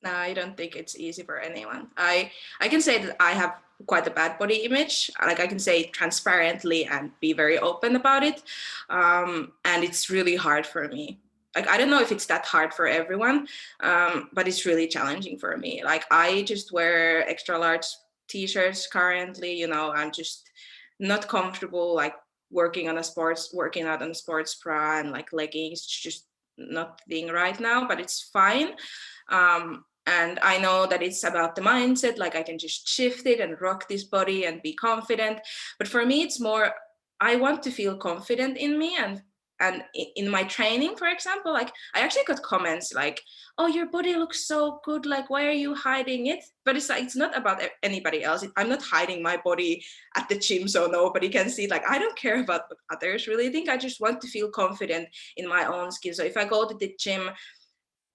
No, I don't think it's easy for anyone. I can say that I have quite a bad body image. Like I can say transparently and be very open about it. And it's really hard for me. Like I don't know if it's that hard for everyone, but it's really challenging for me. Like I just wear extra large t-shirts currently. I'm just not comfortable like working out on a sports bra and like leggings. It's just not the thing right now, but it's fine. And I know that it's about the mindset, like I can just shift it and rock this body and be confident. But for me, it's more, I want to feel confident in me, and in my training, for example, like I actually got comments like, oh, your body looks so good, like why are you hiding it? But it's like, it's not about anybody else. I'm not hiding my body at the gym so nobody can see. Like I don't care about what others really think. I just want to feel confident in my own skin. So if I go to the gym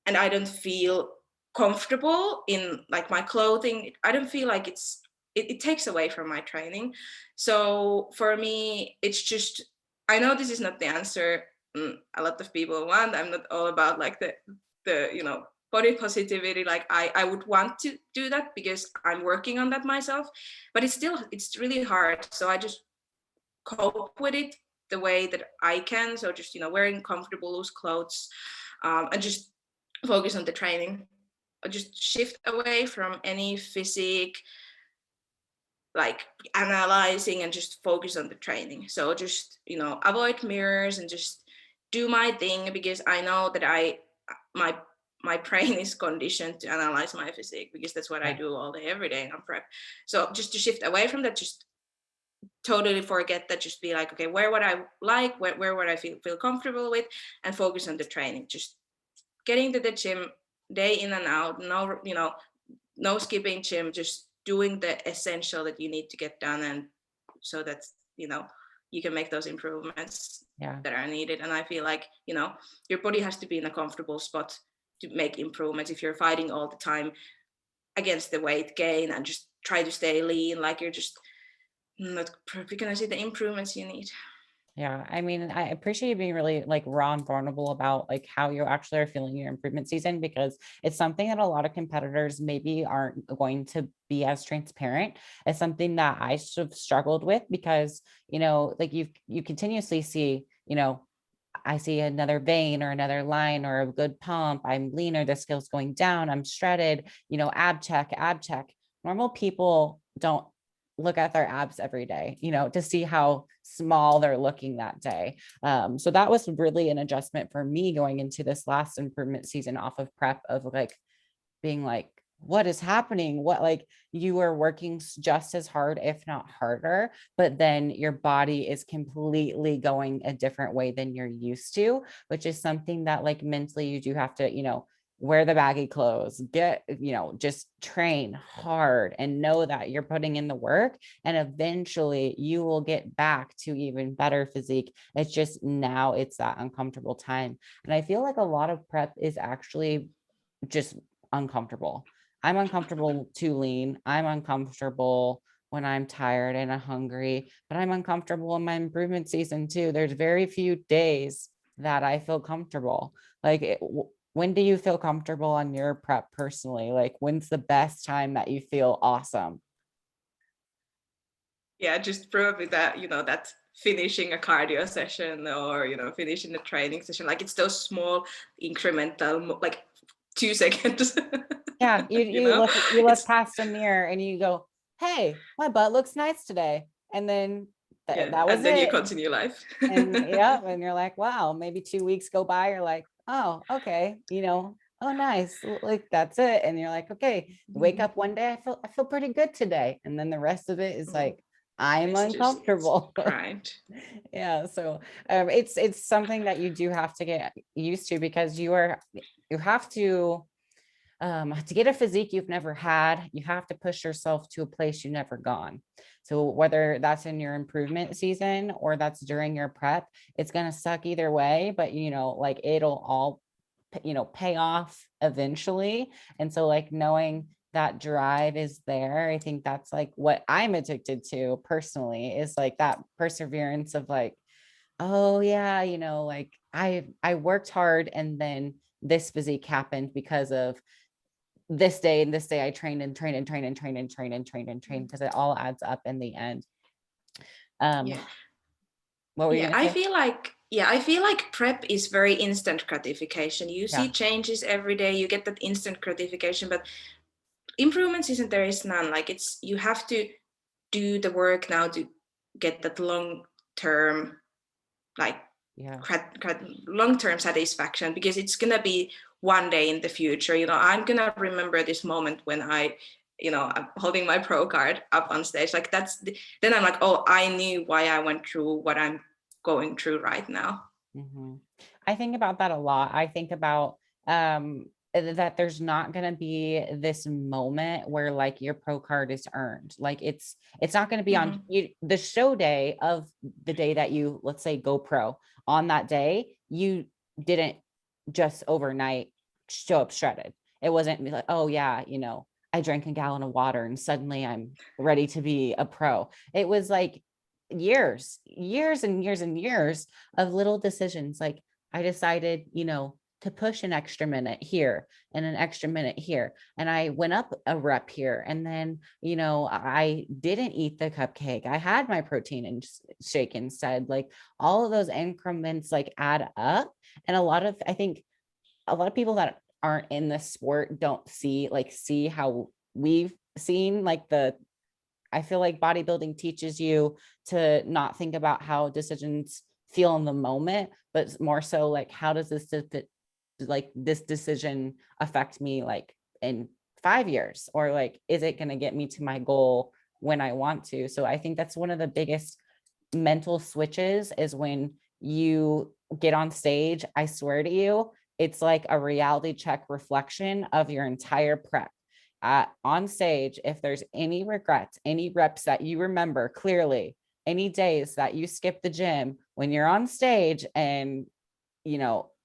and I don't feel comfortable in like my clothing, I don't feel like it takes away from my training. So for me, it's just, I know this is not the answer a lot of people want. I'm not all about like the body positivity. Like I would want to do that because I'm working on that myself, but it's really hard. So I just cope with it the way that I can. So just wearing comfortable loose clothes, and just focus on the training. Or just shift away from any physique, like analyzing, and just focus on the training. So just avoid mirrors and just do my thing, because I know that my my brain is conditioned to analyze my physique, because that's what I Yeah. do all day every day on prep. So just to shift away from that, just totally forget that, just be like, okay, where would I like, where would I feel comfortable with, and focus on the training. Just getting to the gym day in and out, no skipping gym, just doing the essential that you need to get done, and so that you can make those improvements Yeah. that are needed. And I feel like your body has to be in a comfortable spot to make improvements. If you're fighting all the time against the weight gain and just try to stay lean, like you're just not probably gonna see the improvements you need. Yeah, I mean, I appreciate you being really like raw and vulnerable about like how you actually are feeling your improvement season, because it's something that a lot of competitors maybe aren't going to be as transparent. It's something that I sort of struggled with because, like you continuously see, I see another vein or another line or a good pump. I'm leaner, the scale's going down, I'm shredded, ab check, ab check. Normal people don't look at their abs every day, to see how small they're looking that day. So that was really an adjustment for me going into this last improvement season off of prep, of like being like, what is happening? What, like, you are working just as hard, if not harder, but then your body is completely going a different way than you're used to, which is something that like mentally you do have to, wear the baggy clothes, just train hard and know that you're putting in the work, and eventually you will get back to even better physique. It's just now it's that uncomfortable time. And I feel like a lot of prep is actually just uncomfortable. I'm uncomfortable too lean. I'm uncomfortable when I'm tired and I'm hungry, but I'm uncomfortable in my improvement season too. There's very few days that I feel comfortable. Like when do you feel comfortable on your prep personally? Like when's the best time that you feel awesome? Yeah, just probably that, that finishing a cardio session or, finishing a training session. Like it's those small incremental, like 2 seconds. Yeah, you you you know, look you look it's, past a mirror and you go, hey, my butt looks nice today. And then yeah. that was And then you it. continue life. And yeah, and you're like, wow, maybe 2 weeks go by, you're like, oh, okay, oh nice. Like that's it. And you're like, okay, wake up one day, I feel pretty good today. And then the rest of it is like, I'm It's just uncomfortable. grind. Yeah. So it's something that you do have to get used to because you have to get a physique you've never had, you have to push yourself to a place you've never gone. So whether that's in your improvement season or that's during your prep, it's going to suck either way, but like it'll all, pay off eventually. And so like knowing that drive is there, I think that's like what I'm addicted to personally, is like that perseverance of like, oh yeah, like I worked hard and then this physique happened because of this day and this day I trained and trained and trained and trained and trained and trained and trained because it all adds up in the end. Yeah. What were you Yeah, gonna I say? feel like yeah, I feel like prep is very instant gratification. You see Yeah, changes every day, you get that instant gratification, but improvements isn't, there is none. Like it's, you have to do the work now to get that long term, like yeah, long term satisfaction, because it's gonna be one day in the future. I'm gonna remember this moment when I'm holding my pro card up on stage. Like then I'm like, oh, I knew why I went through what I'm going through right now. mhm. I think about that a lot. I think about that there's not going to be this moment where like your pro card is earned. Like it's not going to be on Mm-hmm. you, the show day of the day that you, let's say, go pro. On that day you didn't just overnight show up shredded. It wasn't like, oh yeah, I drank a gallon of water and suddenly I'm ready to be a pro. It was like years and years and years of little decisions. Like I decided, to push an extra minute here and an extra minute here. And I went up a rep here. And then, I didn't eat the cupcake. I had my protein and shake instead. Like all of those increments like add up. And I think a lot of people that aren't in the sport don't see how we've seen like I feel like bodybuilding teaches you to not think about how decisions feel in the moment, but more so like, how does this decision affect me like in 5 years, or like, is it going to get me to my goal when I want to? So I think that's one of the biggest mental switches is when you get on stage. I swear to you, it's like a reality check reflection of your entire prep. On stage, if there's any regrets, any reps that you remember clearly, any days that you skip the gym, when you're on stage, and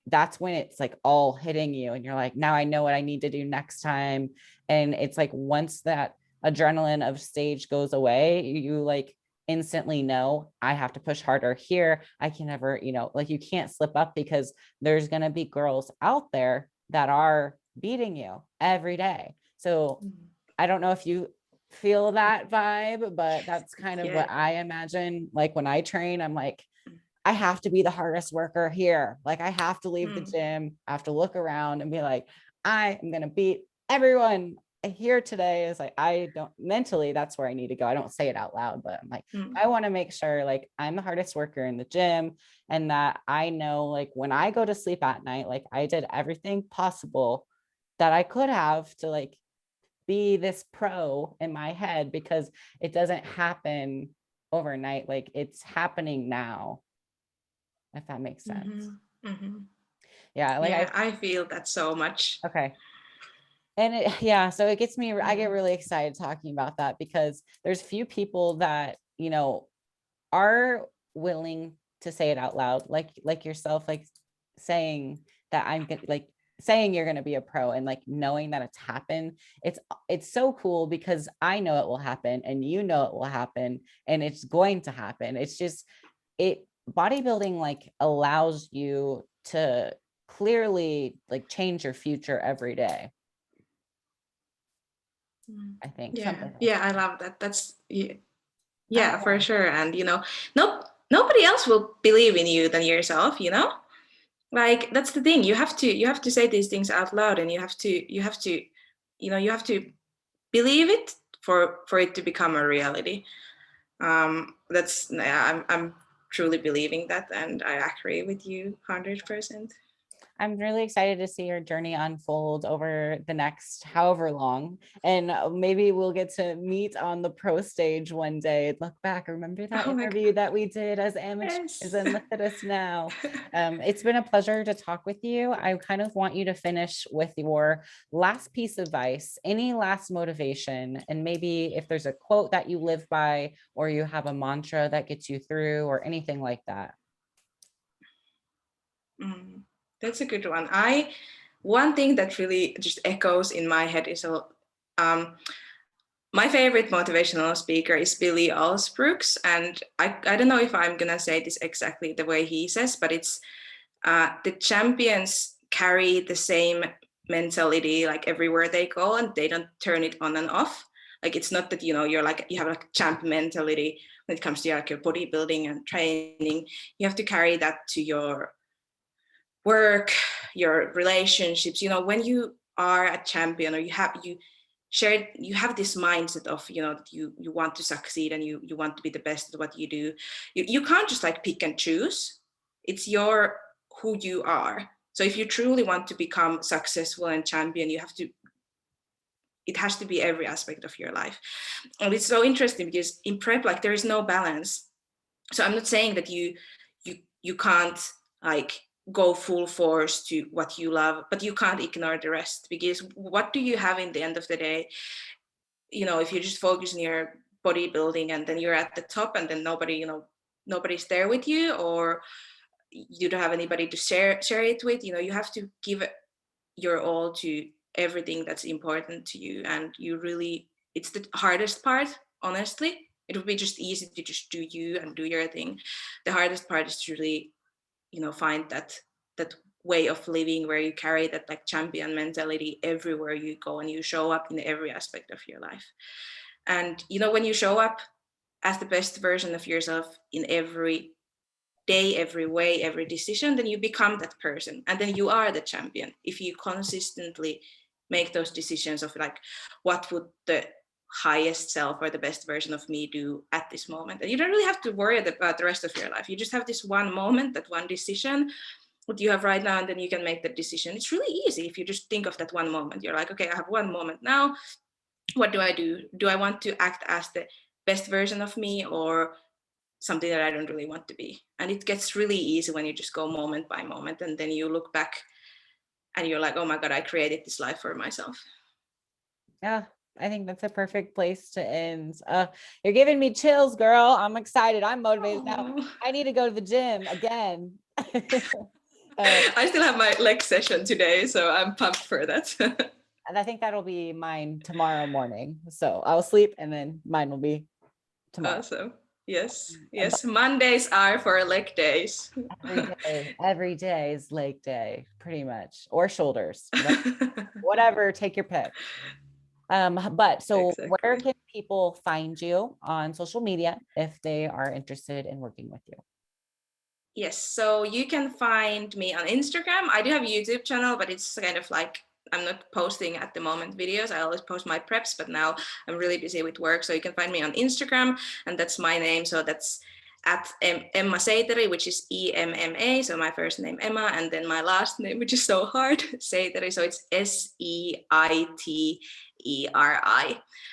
that's when it's like all hitting you and you're like, now I know what I need to do next time. And it's like once that adrenaline of stage goes away, you like instantly know, I have to push harder here. I can never, like you can't slip up, because there's going to be girls out there that are beating you every day. So I don't know if you feel that vibe, but that's kind of Yeah. what I imagine. Like when I train, I'm like, I have to be the hardest worker here. Like I have to leave the Mm. gym, I have to look around and be like, I am going to beat everyone here today. Is like, I don't mentally, that's where I need to go. I don't say it out loud, but I'm like, Mm. I want to make sure like I'm the hardest worker in the gym, and that I know like when I go to sleep at night, like I did everything possible that I could have to like be this pro in my head, because it doesn't happen overnight. Like it's happening now, if that makes sense. Mm-hmm. Mm-hmm. Yeah, like Yeah, I feel that so much. okay. And yeah, so it gets me, I get Mm. really excited talking about that, because there's few people that, are willing to say it out loud, like yourself, like saying that I'm like saying you're going to be a pro and like knowing that it's happened, it's so cool because I know it will happen and you know it will happen and it's going to happen. It's just it bodybuilding like allows you to clearly like change your future every day. I think something like I love that. That's that. for sure. And nobody else will believe in you than yourself, like that's the thing. You have to say these things out loud, and you have to believe it for it to become a reality. That's I'm truly believing that, and I agree with you 100%. I'm really excited to see your journey unfold over the next however long. And maybe we'll get to meet on the pro stage one day. Look back, remember that Oh my interview that we did as amateurs Yes. and look at us now. It's been a pleasure to talk with you. I kind of want you to finish with your last piece of advice, any last motivation, and maybe if there's a quote that you live by or you have a mantra that gets you through or anything like that. That's a good one. One thing that really just echoes in my head is my favorite motivational speaker is Billy Alsbrooks, and I don't know if I'm gonna say this exactly the way he says, but it's the champions carry the same mentality like everywhere they go, and they don't turn it on and off. Like it's not that you're like you have like champ mentality when it comes to like your bodybuilding and training. You have to carry that to your work, your relationships. When you are a champion, or you have this mindset of that you want to succeed, and you want to be the best at what you do. You can't just like pick and choose. It's who you are. So if you truly want to become successful and champion, it has to be every aspect of your life. And it's so interesting because in prep, like there is no balance. So I'm not saying that you can't like go full force to what you love, but you can't ignore the rest, because what do you have in the end of the day? If you just focus on your bodybuilding and then you're at the top, and then nobody's there with you, or you don't have anybody to share it with. You have to give your all to everything that's important to you, and it's the hardest part. Honestly, it would be just easy to just do you and do your thing. The hardest part is to really find that way of living where you carry that like champion mentality everywhere you go, and you show up in every aspect of your life. And when you show up as the best version of yourself in every day, every way, every decision, then you become that person, and then you are the champion. If you consistently make those decisions of like, what would the highest self or the best version of me do at this moment, and you don't really have to worry about the rest of your life. You just have this one moment, that one decision, what you have right now, and then you can make that decision. It's really easy if you just think of that one moment. You're like, okay, I have one moment now. What do I do? Do I want to act as the best version of me, or something that I don't really want to be? And it gets really easy when you just go moment by moment, and then you look back and you're like, oh my God, I created this life for myself. Yeah, I think that's a perfect place to end. You're giving me chills, girl. I'm excited. I'm motivated now. I need to go to the gym again. I still have my leg session today, so I'm pumped for that. And I think that'll be mine tomorrow morning. So I'll sleep and then mine will be tomorrow. Awesome. Yes. Mondays are for leg days. Every day is leg day, pretty much, or shoulders, whatever, take your pick. But so Exactly. where can people find you on social media if they are interested in working with you? Yes, so you can find me on Instagram. I do have a YouTube channel, but it's kind of like I'm not posting at the moment videos. I always post my preps, but now I'm really busy with work. So you can find me on Instagram, and that's my name. So that's at Emma Seiteri, which is EMMA. So my first name Emma, and then my last name, which is so hard, Seiteri. So it's SEITERI.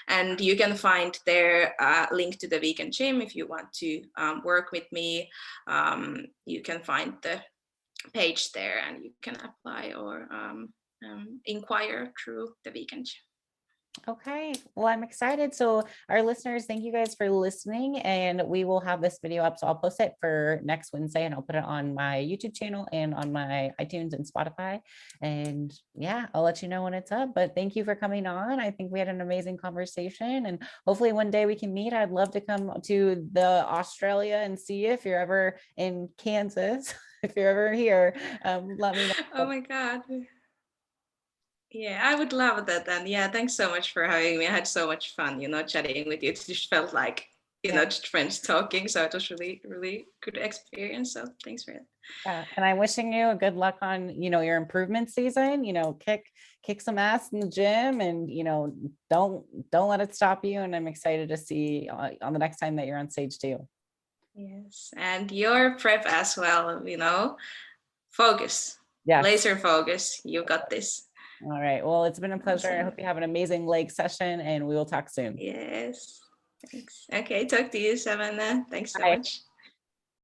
And you can find there a link to the vegan gym if you want to work with me. You can find the page there, and you can apply or inquire through the vegan gym. Okay, well, I'm excited. So our listeners, thank you guys for listening, and we will have this video up. So I'll post it for next Wednesday, and I'll put it on my YouTube channel and on my iTunes and Spotify. And yeah, I'll let you know when it's up. But thank you for coming on. I think we had an amazing conversation, and hopefully one day we can meet. I'd love to come to the Australia and see you if you're ever in Kansas. If you're ever here, let me know. Oh my God. Yeah, I would love that. And yeah, thanks so much for having me. I had so much fun, chatting with you. It just felt like, Yeah. just friends talking. So it was really, really good experience. So thanks for it. Yeah, and I'm wishing you a good luck on, your improvement season. Kick some ass in the gym, and don't let it stop you. And I'm excited to see on the next time that you're on stage too. Yes, and your prep as well. Focus, Yes. laser focus. You got this. All right. Well, it's been a pleasure. I Awesome. hope you have an amazing leg session, and we will talk soon. Yes. Thanks. Okay, talk to you, Savannah. Thanks so Bye. much.